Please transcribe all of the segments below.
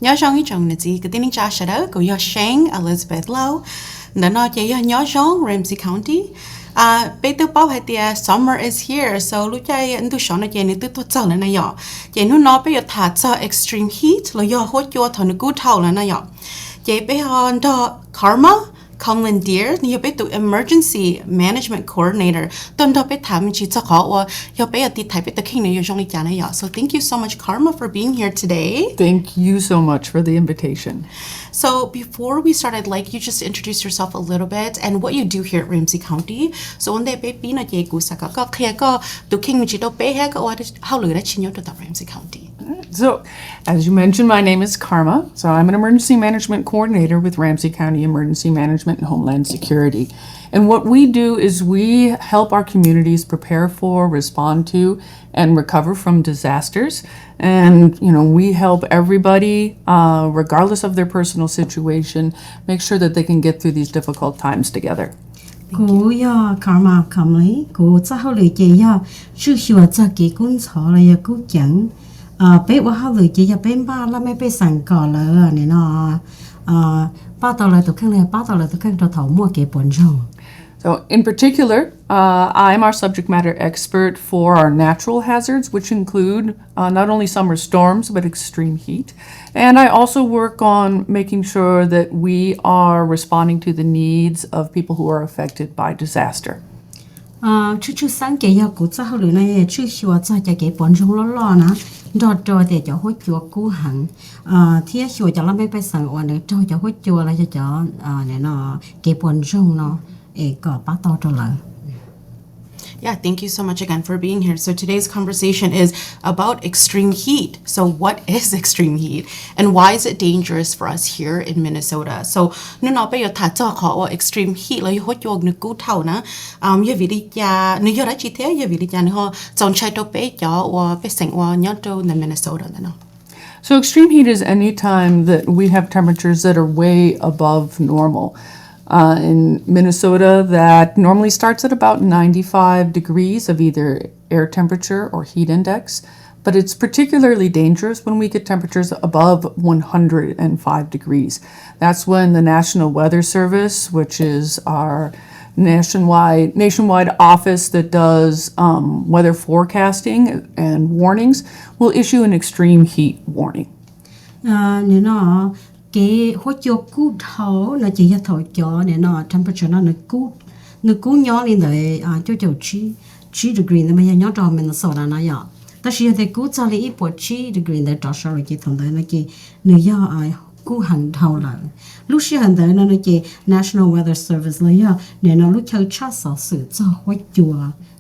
nhớ trong cái chồng này gì cái tin cha sẽ đó của yo Shane Elizabeth Lowe nó nói chị yo nhớ trong Ramsey County bây giờ bảo hay tia summer is here so lúc chạy anh tu chọn là chị này tu chọn là này yo chị nó bây giờ thả cho extreme heat là yo hốt cho thằng nó cú thầu là này yo chị bây giờ đó Karma Commandeer, you be to emergency management coordinator. Don't do be time chi cha kho wa yo be at the type the king you jong li jana ya. So thank you so much Karma for being here today. Thank you so much for the invitation. So before we start, I'd like you just to introduce yourself a little bit and what you do here at Ramsey County. So one day be na je gu sa ka khe ko to king chi do be ha ka wa how lu da chin yo to Ramsey County. So, as you mentioned, my name is Karma. So I'm an emergency management coordinator with Ramsey County Emergency Management and Homeland Security. And what we do is we help our communities prepare for, respond to, and recover from disasters. And, we help everybody, regardless of their personal situation, make sure that they can get through these difficult times together. Cô ya Karma Kamli, cô cha hậu lệ chị ya, chú hiểu cha kỹ cũng khó là ya cô chẳng. Béว่าเขาเลยจะอย่าเป็นบ้าแล้วไม่ไปสั่งก่อนเลยเนี่ยเนาะป้าต่อเลยตัวข้างเลยป้าต่อเลยตัวข้างตัวเถามั่วเก็บปนช่อง So in particular, I'm our subject matter expert for our natural hazards, which include not only summer storms, but extreme heat. And I also work on making sure that we are responding to the needs of people who are affected by disaster. Chú sáng kể ya cụ cha hậu lệ này chú hiểu chaจะเก็บปนช่องล้อๆนะดอดๆแต่จะหัวจัวกู้หังที่hiểuจะเราไม่ไปสั่งวันเนี่ยจะหัวจัวแล้วจะเนี่ยเนาะเก็บปนช่องเนาะก็ป้าต่อตัวเลย Yeah, thank you so much again for being here. So today's conversation is about extreme heat. So what is extreme heat and why is it dangerous for us here in Minnesota? So nếu nói bây giờ thả cho họ extreme heat là hốt cho nước cú thầu na, giờ vì đi nhà nếu giờ đã chi thế giờ vì đi nhà họ chọn chạy đâu bé cho và bé sinh và nhớ đâuใน Minnesota đó. So extreme heat is any time that we have temperatures that are way above normal. In Minnesota, that normally starts at about 95 degrees of either air temperature or heat index, but it's particularly dangerous when we get temperatures above 105 degrees. That's when the National Weather Service, which is our nationwide office that does weather forecasting and warnings, will issue an extreme heat warning. Cái hốt cho cú thấu là chỉ cho thổi cho này nó temperature nó cú nhỏ lên đấy cho chi degree này mà nhỏ cho mình số là nó nhỏ. Ta chỉ thấy cú cho lấy ít bộ chi degree đấy cho số là chỉ thằng đấy là chỉ người nhỏ cú hàng thấu là lúc xưa hàng đấy nó chỉ National Weather Service là nhỏ này nó lúc chơi chat sở sự cho hốt chùa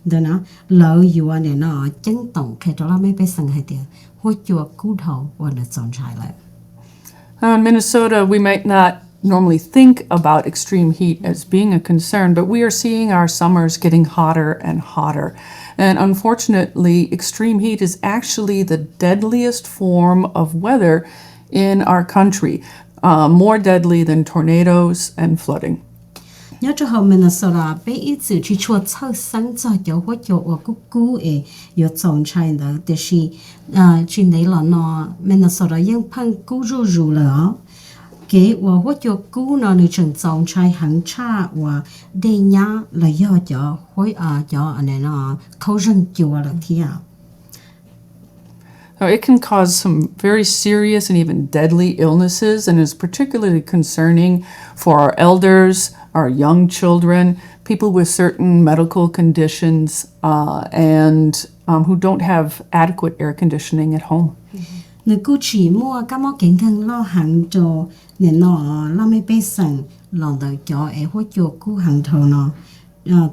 đó nó lợi dụng này nó chân tổng cái đó là mấy bé sang hai tiền hốt chùa cú thấu và nó chọn trái lại. In Minnesota, we might not normally think about extreme heat as being a concern, but we are seeing our summers getting hotter and hotter. And unfortunately, extreme heat is actually the deadliest form of weather in our country, more deadly than tornadoes and flooding. Nhớ cho họ Minnesota bé ít sự chỉ chua sau sáng cho cháu hóa cho ở cú yo chọn trái đó để chỉ này là nó Minnesota yang phăng cú ru là cái hóa cho cú nó người chọn chọn trái hàng cha và đây nhá là do cho anh này nó khâu răng chua là thế à. Now, it can cause some very serious and even deadly illnesses and is particularly concerning for our elders, our young children, people with certain medical conditions, and who don't have adequate air conditioning at home. Nếu cứ chỉ mua các món kiện thân lo hàng cho nên nó lo mấy bé sẵn lo đợi cho em hỗ trợ cứ hàng thầu nó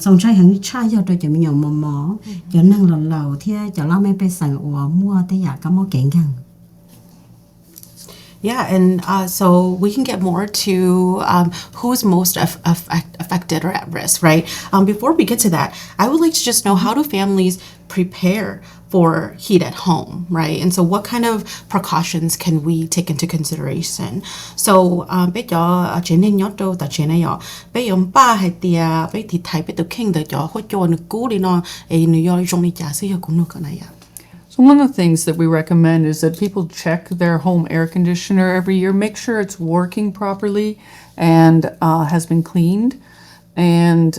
trong trái hàng trái cho tôi chỉ mình nhầm mò cho năng lầu thì cho lo mấy bé sẵn và mua tới giả các món kiện thân. Yeah, and so we can get more to who's most affected or at risk, right? Before we get to that, I would like to just know, how do families prepare for heat at home, right? And so what kind of precautions can we take into consideration? So bây giờ trên nên nhớ đâu ta trên này bây giờ ba hay tia bây thì thấy bây giờ kinh được cho hỗ trợ nước cũ đi nó ấy nước do trong đi trả sẽ cũng được cái này. So one of the things that we recommend is that people check their home air conditioner every year, make sure it's working properly and has been cleaned. And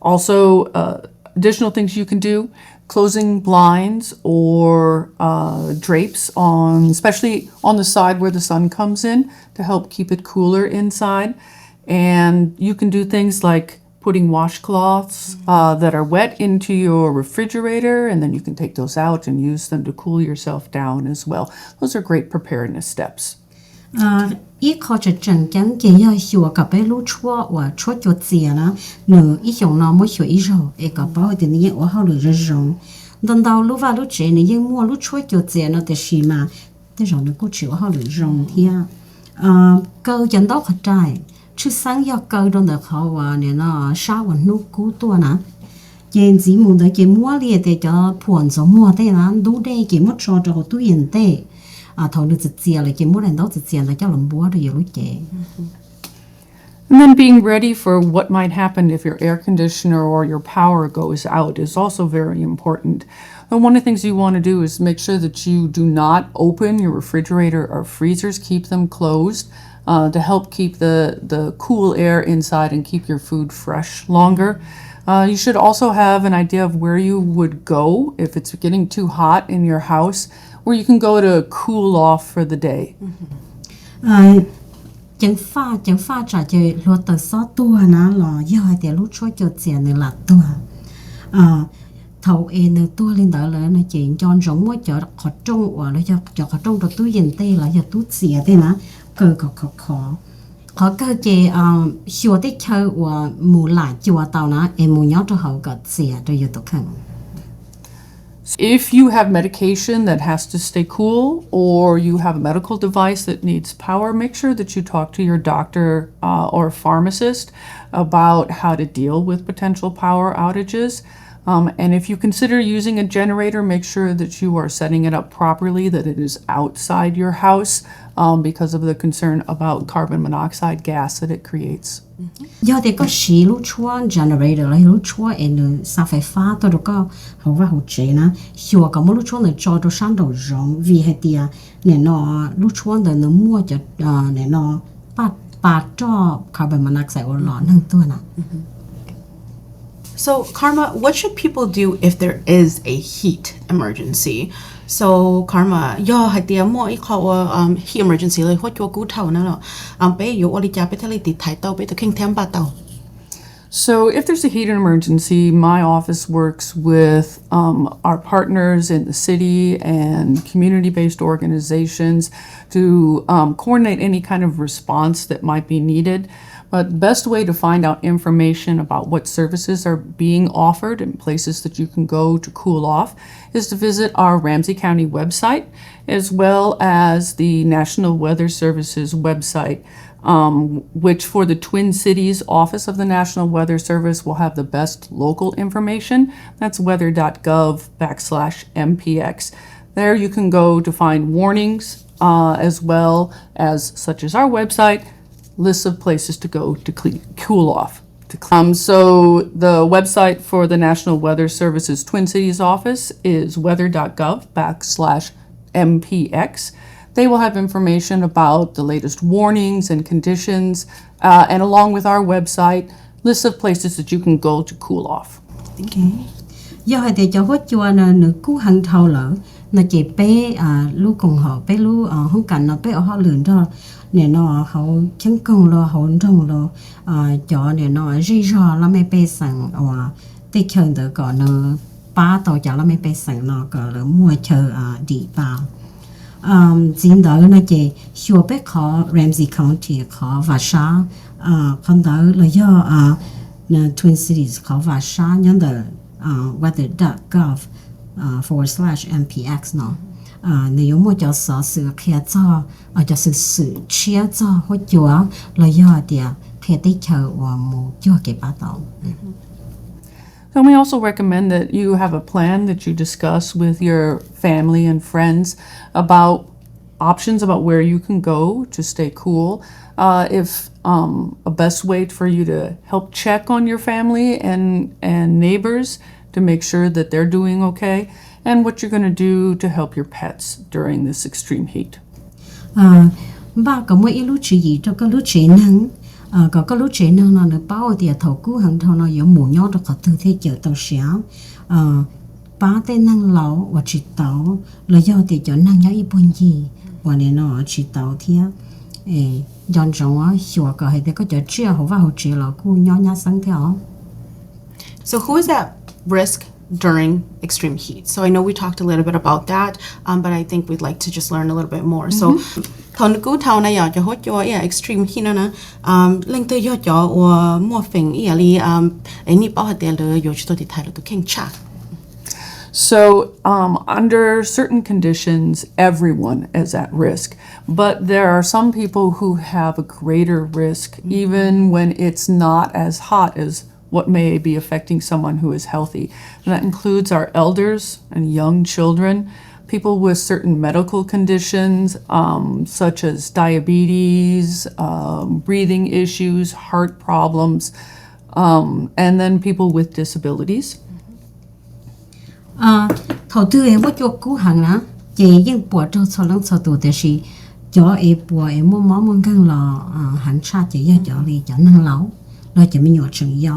also additional things you can do, closing blinds or drapes on, especially on the side where the sun comes in, to help keep it cooler inside. And you can do things like putting washcloths that are wet into your refrigerator, and then you can take those out and use them to cool yourself down as well. Those are great preparedness steps. 一靠着正经嘅要学个被路戳或戳就接呢，呢一种呢么学一手，一个包的呢我好了热容，等到路话路接呢因么路戳就接呢的是嘛，的种呢过去我好了容天，câu dẫn đó khó trai, chứ sáng do câu đó được họ và này nó sao vẫn nút cú tua nè, trên chỉ muốn tới cái mua liền để cho phun số mua thế nè, đủ đây cái mất cho tôi yên thế. Thầu được dịch là cái món này đó dịch là cho làm búa rồi lúc chế. And then being ready for what might happen if your air conditioner or your power goes out is also very important. And one of the things you want to do is make sure that you do not open your refrigerator or freezers, keep them closed to help keep the cool air inside and keep your food fresh longer. You should also have an idea of where you would go if it's getting too hot in your house, where you can go to cool off for the day. Chẳng pha trả chơi lo tờ số tua nó là do hai tiền lúc cho tiền này là tua. Thầu em tua lên đó là nó chuyện cho giống mỗi chỗ khó trong hoặc là cho khó trong rồi túi tiền tê là cho túi xìa thế nó cơ khó cơ chế xua tích chơi và mù lại chùa tàu nó em mù nhớ cho hậu cật xìa rồi giờ tôi khăn. If you have medication that has to stay cool, or you have a medical device that needs power, make sure that you talk to your doctor or pharmacist about how to deal with potential power outages. And if you consider using a generator, make sure that you are setting it up properly, that it is outside your house because of the concern about carbon monoxide gas that it creates. Do thì có xí lúc chua generator là lúc chua em sao phải pha tôi được có hậu và hậu chế na hiểu có một lúc chua là cho tôi sáng đầu rong vì hay tia nên nó lúc chua là nó mua cho nên nó bắt cho carbon monoxide ở lọ nâng tôi nè. So, Karma, what should people do if there is a heat emergency? So, Karma, yo hai tia mo I call heat emergency like what you go tao na lo. Be yo ori ja betali ti thai tao be to king tem ba tao. So if there's a heat emergency, my office works with our partners in the city and community-based organizations to coordinate any kind of response that might be needed. But the best way to find out information about what services are being offered and places that you can go to cool off is to visit our Ramsey County website, as well as the National Weather Service's website, which for the Twin Cities Office of the National Weather Service will have the best local information. That's weather.gov/MPX. There you can go to find warnings, as well as, such as our website, lists of places to go to cool off. So the website for the National Weather Service's Twin Cities office is weather.gov/MPX. They will have information about the latest warnings and conditions, and along with our website, lists of places that you can go to cool off. Okay. Do hai để cho hốt chua nó cú hàng thầu lỡ nó chỉ bé lu cùng họ bé lu không cần nó bé ở họ lượn đó nè nó họ chân công lo họ trong lo cho nè nó rì rò là mấy bé sang tích chân được có nó ba tàu cho là mấy bé sang nó có là mua chờ đi vào chính đó nó chỉ xua bé khó Ramsey County khó và sa con đó là do Twin Cities khó và sa nhân đó weather.gov/MPX nó nếu mà cho sự kia cho cho sự chia cho hỗ trợ là do địa kia tích chờ và một cho cái bắt đầu. And we also recommend that you have a plan that you discuss with your family and friends about options about where you can go to stay cool. If a best way for you to help check on your family and neighbors to make sure that they're doing okay, and what you're going to do to help your pets during this extreme heat. Ba có mỗi lúc chỉ gì cho cái lúc chế năng có cái lúc chế năng nó bao thì thầu cú hàng thầu nó giống mù nhau cho thứ thế chở tàu xéo ba tên năng lão và chỉ tàu là do thì cho năng nhau ít bốn gì và nên nó chỉ tàu thì dọn dọn á hiểu cái hay thì có chở chia hậu và hậu chia là cú nhau nhau sáng theo. So who is at risk during extreme heat? So I know we talked a little bit about that, but I think we'd like to just learn a little bit more. So thằng cú thầu này giờ cho hốt cho extreme heat nó nè, lên tới giờ cho mua phèn li any bảo hạt tiền rồi giờ chúng tôi thay rồi tôi khen cha. So under certain conditions, everyone is at risk, but there are some people who have a greater risk, even when it's not as hot as what may be affecting someone who is healthy. And that includes our elders and young children, people with certain medical conditions, such as diabetes, breathing issues, heart problems, and then people with disabilities. Thầu tư em có cho cú hàng á, chỉ những bộ cho số lượng số tuổi thì chỉ cho em bộ em mua máu muốn căng lò hàng xa chỉ cho đi cho năng lão, rồi chỉ mình nhỏ chừng yếu,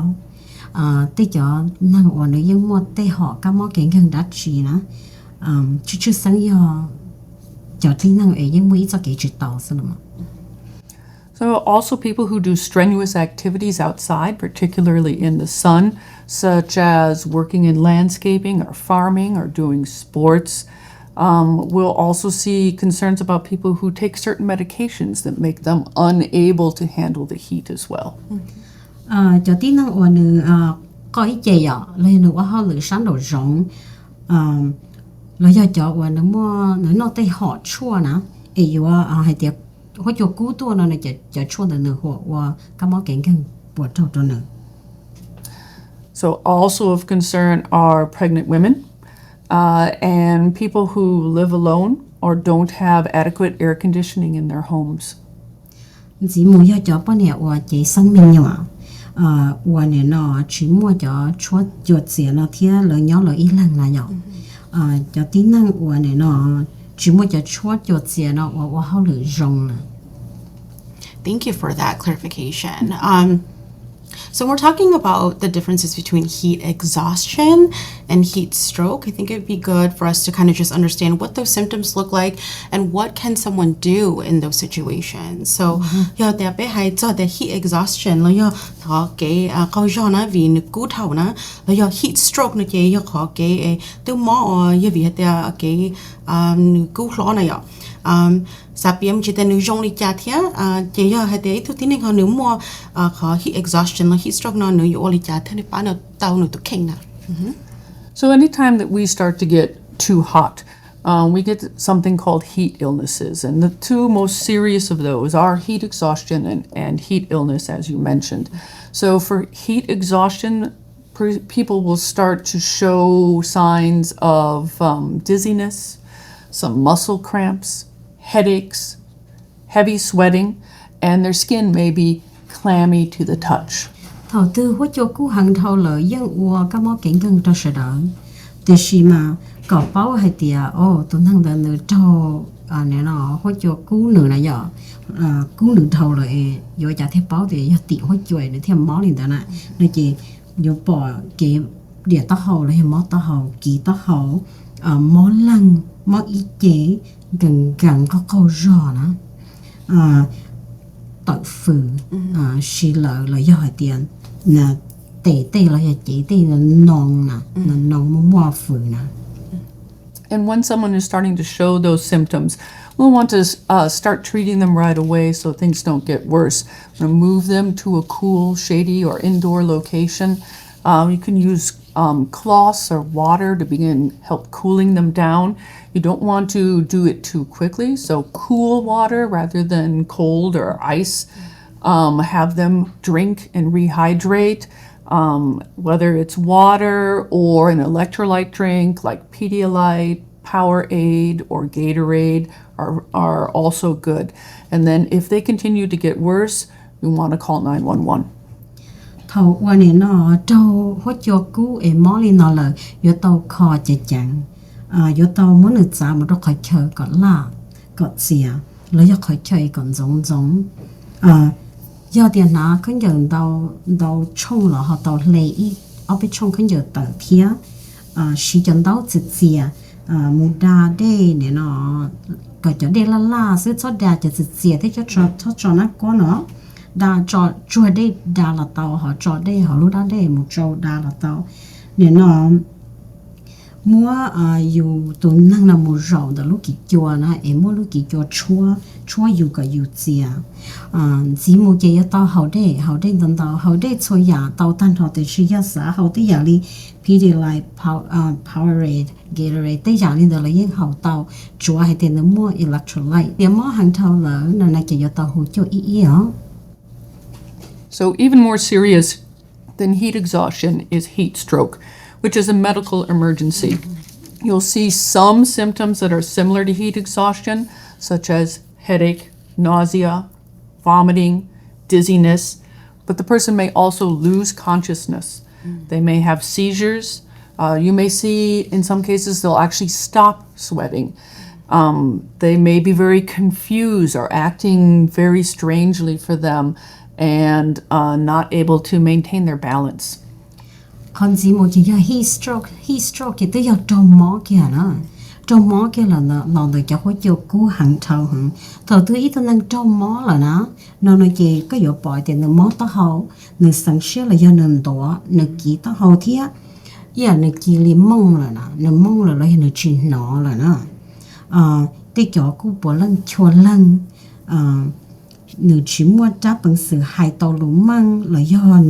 tới cho năng ổn nữa nhưng mua tới họ các món kiện gần đắt chỉ nữa, chút sáng yếu cho tí năng ấy nhưng mua ít cho cái chuyện tàu xem mà. So also people who do strenuous activities outside, particularly in the sun, such as working in landscaping or farming or doing sports. We'll also see concerns about people who take certain medications that make them unable to handle the heat as well. Cho tí năng ổn nữa có ít gì ạ, lên nữa họ lựa sáng đầu rộng, rồi cho ổn nữa mua nữa nó tới họ chua nữa, ấy yếu hay tiệp họ cho cú tua nó này cho chua nữa họ các món kiện gần bộ trâu cho nữa. So also of concern are pregnant women and people who live alone or don't have adequate air conditioning in their homes. Chỉ mua cho bọn này và chỉ sinh mình nhỏ, và này nó chỉ mua cho chúa chuột xỉa nó thia lợi nhỏ lợi ít lần là nhỏ, cho tí năng và này nó chỉ mua cho chúa chuột xỉa nó và họ lợi rong. Thank you for that clarification. So we're talking about the differences between heat exhaustion and heat stroke. I think it'd be good for us to kind of just understand what those symptoms look like and what can someone do in those situations. So, yo the be hai cho the heat exhaustion lo yo tho ke ko jo na vi nu ku thau na lo yo heat stroke na ke yo kho ke tu mo yo vi ta ke nu ku lo na yo. Sapiam chỉ tên nữ trong đi chả thế, chỉ giờ hay thế thôi, tin họ nữ mua họ heat exhaustion, là heat stroke nó nữ yếu đi chả thế, nên nó tao nữ tụi kinh nè. So anytime that we start to get too hot, we get something called heat illnesses, and the two most serious of those are heat exhaustion and heat illness, as you mentioned. So for heat exhaustion, people will start to show signs of dizziness, some muscle cramps, headaches, heavy sweating, and their skin may be clammy to the touch. Thầu tư hỗ cho cú hàng thầu lợi dân ua các món kiện gần cho sợ đỡ. Từ khi mà có báo hay tiệt, tụi thằng đàn nữ thầu này nó hỗ cho cú nữ này giờ, cú nữ thầu lợi giờ trả thêm báo thì giờ tiệt hỗ cho để thêm máu lên đó nè. Nên chỉ giờ bỏ cái địa tao hầu là máu tao hầu, kỳ tao hầu, máu lăng, máu y chế gần có câu rõ nữa, tội phừ, xì lợ là do tiền, là tệ là chỉ tệ là non mua phừ nè. And when someone is starting to show those symptoms, we'll want to start treating them right away so things don't get worse. We'll move them to a cool, shady, or indoor location. You can use cloths or water to help cooling them down. You don't want to do it too quickly, so cool water rather than cold or ice. Have them drink and rehydrate, whether it's water or an electrolyte drink like Pedialyte, Powerade, or Gatorade are also good. And then if they continue to get worse, we want to call 911. Thầu qua này nó trâu hỗ cho cú em món lên nó là yo tàu kho chạy chẳng yếu tàu muốn được giá một đôi khỏi chơi còn là còn gì lấy cho khỏi chơi còn giống do tiền nào cứ giờ đầu trông là họ đầu lấy ở bên trong cứ giờ tận phía sử dụng đầu trực tiếp một đa đây để nó cái chỗ đây là sẽ cho đa cho trực tiếp thế cho nó có nó đa cho đây đa là tàu họ cho đây họ lúc đó đây một châu đa là tàu để nó muaอยู่ตัวนั่งนำมือเราแต่ลูกกี่จัวนะmuaลูกกี่จัวชัวอยู่กับอยู่เจียจีมูเจียตาเขาได้ตอนตาเขาได้ช่วยยาตาตันเขาได้ช่วยยาสาเขาได้ยาลีพีดีไลท์Powerade Gatorade ได้ยาลีแต่ละยังเขาตาจัวให้เต็มมั่ว electrolyte เดี๋ยวมั่วหันเท่าเลยนั่นน่ะเจียตาหูจัวอีอ๋อ So even more serious than heat exhaustion is heat stroke, which is a medical emergency. You'll see some symptoms that are similar to heat exhaustion, such as headache, nausea, vomiting, dizziness, but the person may also lose consciousness. They may have seizures. You may see, in some cases, they'll actually stop sweating. They may be very confused or acting very strangely for them and not able to maintain their balance. Còn gì một chỉ là heat stroke thì tôi giờ trong mỏ kia là nó được cho khối chiều cú hàng thầu hẳn thầu tôi ít tôi năng trong mỏ là nó chỉ có dụ bỏi thì nó mỏ tao hậu nó sáng sớm là do nó kỹ tao hậu thế giờ nó kỹ liền mông là nó mông là nó chuyện nó là tôi cho cú bỏ lăng chua lăng nó chỉ mua chấp bằng sự hại tàu lũ măng là do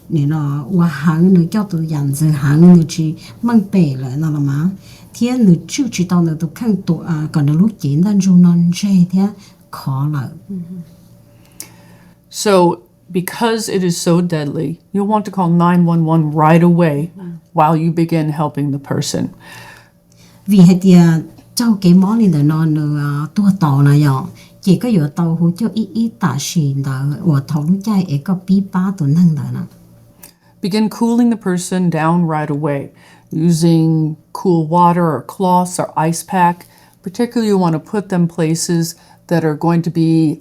nè nó qua hàng nó cho tụi dàn giờ hàng nó chỉ mang bể lại nó là má thế nó chưa chỉ tao nó tụi khăn tụi còn nó lúc chiến đang dùng non chơi thế khó là. So because it is so deadly, you'll want to call 911 right away while you begin helping the person. Vì hệ tia cháu cái món này là nó tua tàu này vậy chỉ có ở tàu hỗ trợ ít tạ xì đó ở tàu lúc chạy ấy có bí ba tuần năng đó nè. Begin cooling the person down right away using cool water or cloths or ice pack. Particularly, you want to put them places that are going to be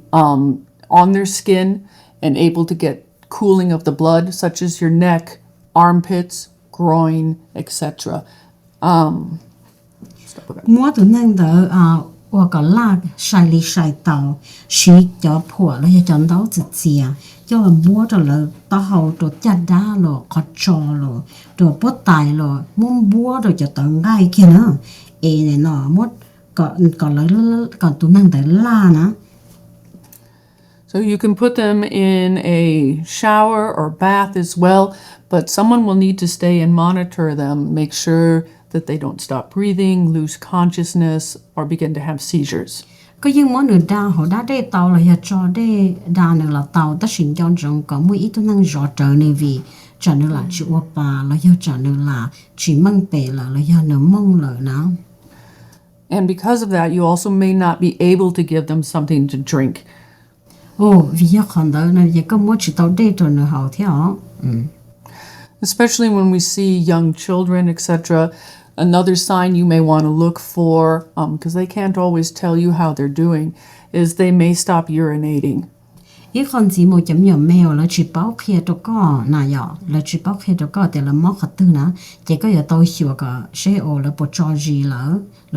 on their skin and able to get cooling of the blood, such as your neck, armpits, groin, etc. Mua tuần năng đó ở cái lạc sai tàu xí cho phủa là cho đấu trực tiếp cho mua rồi là tao hậu rồi chặt đá rồi khó cho rồi bớt tài rồi muốn mua rồi cho tận ngay kia nữa này nó mất còn tụi năng tới la nữa. So you can put them in a shower or bath as well, but someone will need to stay and monitor them, make sure that they don't stop breathing, lose consciousness, or begin to have seizures. Có những món nữa họ đã để tàu là cho để đa nữa là tàu ta sinh cho trong có mỗi ít năng rõ trở nên vì trở nên là chịu bà là do trở nên là chỉ mang bể là do nó mong lợi nó. And because of that, you also may not be able to give them something to drink. Vì do còn đó là có mỗi chỉ tàu để cho nó hậu theo. Especially when we see young children, etc. Another sign you may want to look for, because they can't always tell you how they're doing, is they may stop urinating. Ý con chỉ một chấm nhỏ mèo là chỉ bảo kia cho có nà dọ là chỉ bảo kia cho có thì là móc hạt tư nữa chỉ có giờ tôi hiểu cả sẽ ở là bộ cho gì là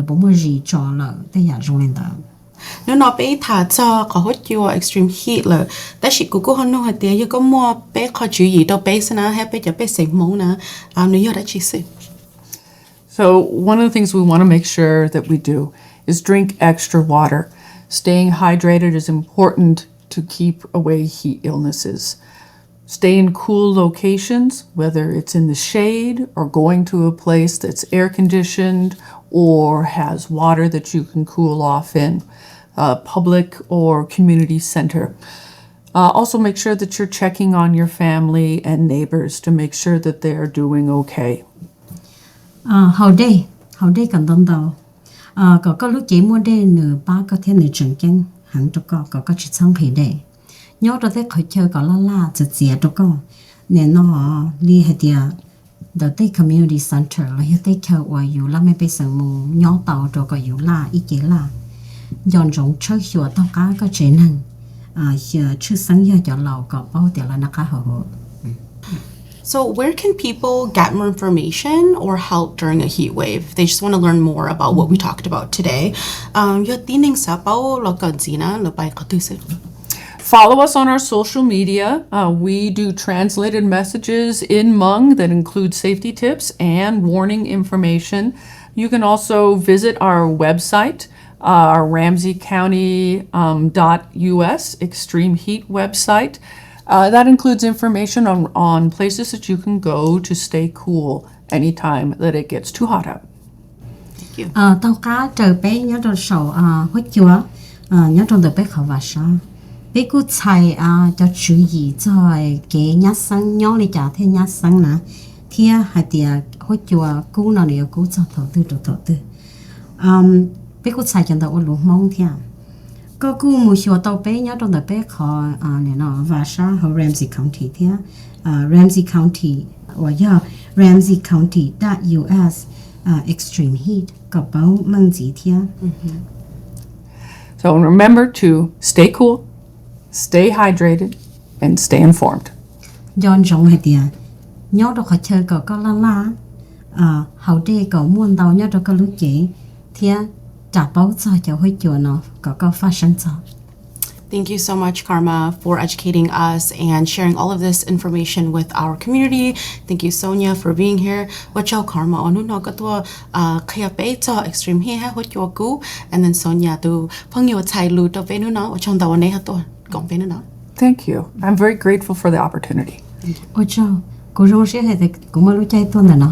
bộ mua gì cho là thế giờ rồi lên đó. Nếu nó bé thả cho có hốt chua extreme heat là ta chỉ cũng không nói tiền như có mua bé khó chịu gì đâu bé sẽ hay bé cho bé sạch máu nè nếu đã chỉ xịt. So one of the things we want to make sure that we do is drink extra water. Staying hydrated is important to keep away heat illnesses. Stay in cool locations, whether it's in the shade or going to a place that's air conditioned or has water that you can cool off in, public or community center. Also make sure that you're checking on your family and neighbors to make sure that they are doing okay. Hầu đây cần tâm đầu có lúc chỉ mua đây nửa ba có thể nửa chừng chân hẳn cho có chỉ xong thì để nhớ ra thế khỏi chơi có la chật chìa cho con nên nó đi hay tiệt the tây community center là hiện tây kêu ởอยู่là mấy bây giờ mù nhỏ tàu rồi cóอยู่là ý kiến là dọn rộng chơi hiệu tao cá có chế năng giờ chưa sáng giờ cho lầu có bao tiền là nó cá hồ. So where can people get more information or help during a heat wave? They just want to learn more about what we talked about today. Yo tining sa bao lo kan zina lo bai katusit. Follow us on our social media. We do translated messages in Hmong that include safety tips and warning information. You can also visit our website, our Ramsey County .us extreme heat website. That includes information on places that you can go to stay cool anytime that it gets too hot out. Thank you. Tao cá trời bé nhớ trong sầu hốt chúa nhớ trong đời bé khẩu và sa bé cứ chạy cho chú ý cho cái nhát sáng nhớ đi trả thêm nhát sáng nè thì hai tia hốt chúa cú nào này cú cho thầu tư bé cứ chạy cho tao lúa mông thì có cú mua sữa tao bé nhớ trong đời bé khẩu này nó và sa ở Ramsey County thì Ramsey County hoặc là Ramsey County .us extreme heat có bao mang gì thì So remember to stay cool, stay hydrated, and stay informed. dọn rộng hay tiệt nhớ đâu khỏi chơi có la hậu đây có muôn tàu nhớ đâu có lúa chế thì trả bao cho hơi chùa nó có phát sinh cho. Thank you so much, Karma, for educating us and sharing all of this information with our community. Thank you, Sonia, for being here. What y'all, Karma? Onu no katua kaya pe to extreme he ha what y'all go, and then Sonia to pangyo chai lu to venu na what y'all dawane ha to gong venu na. Thank you. I'm very grateful for the opportunity. Ôi chao, cô rong sẽ hay thì cũng mới lúc chạy tuần này nó.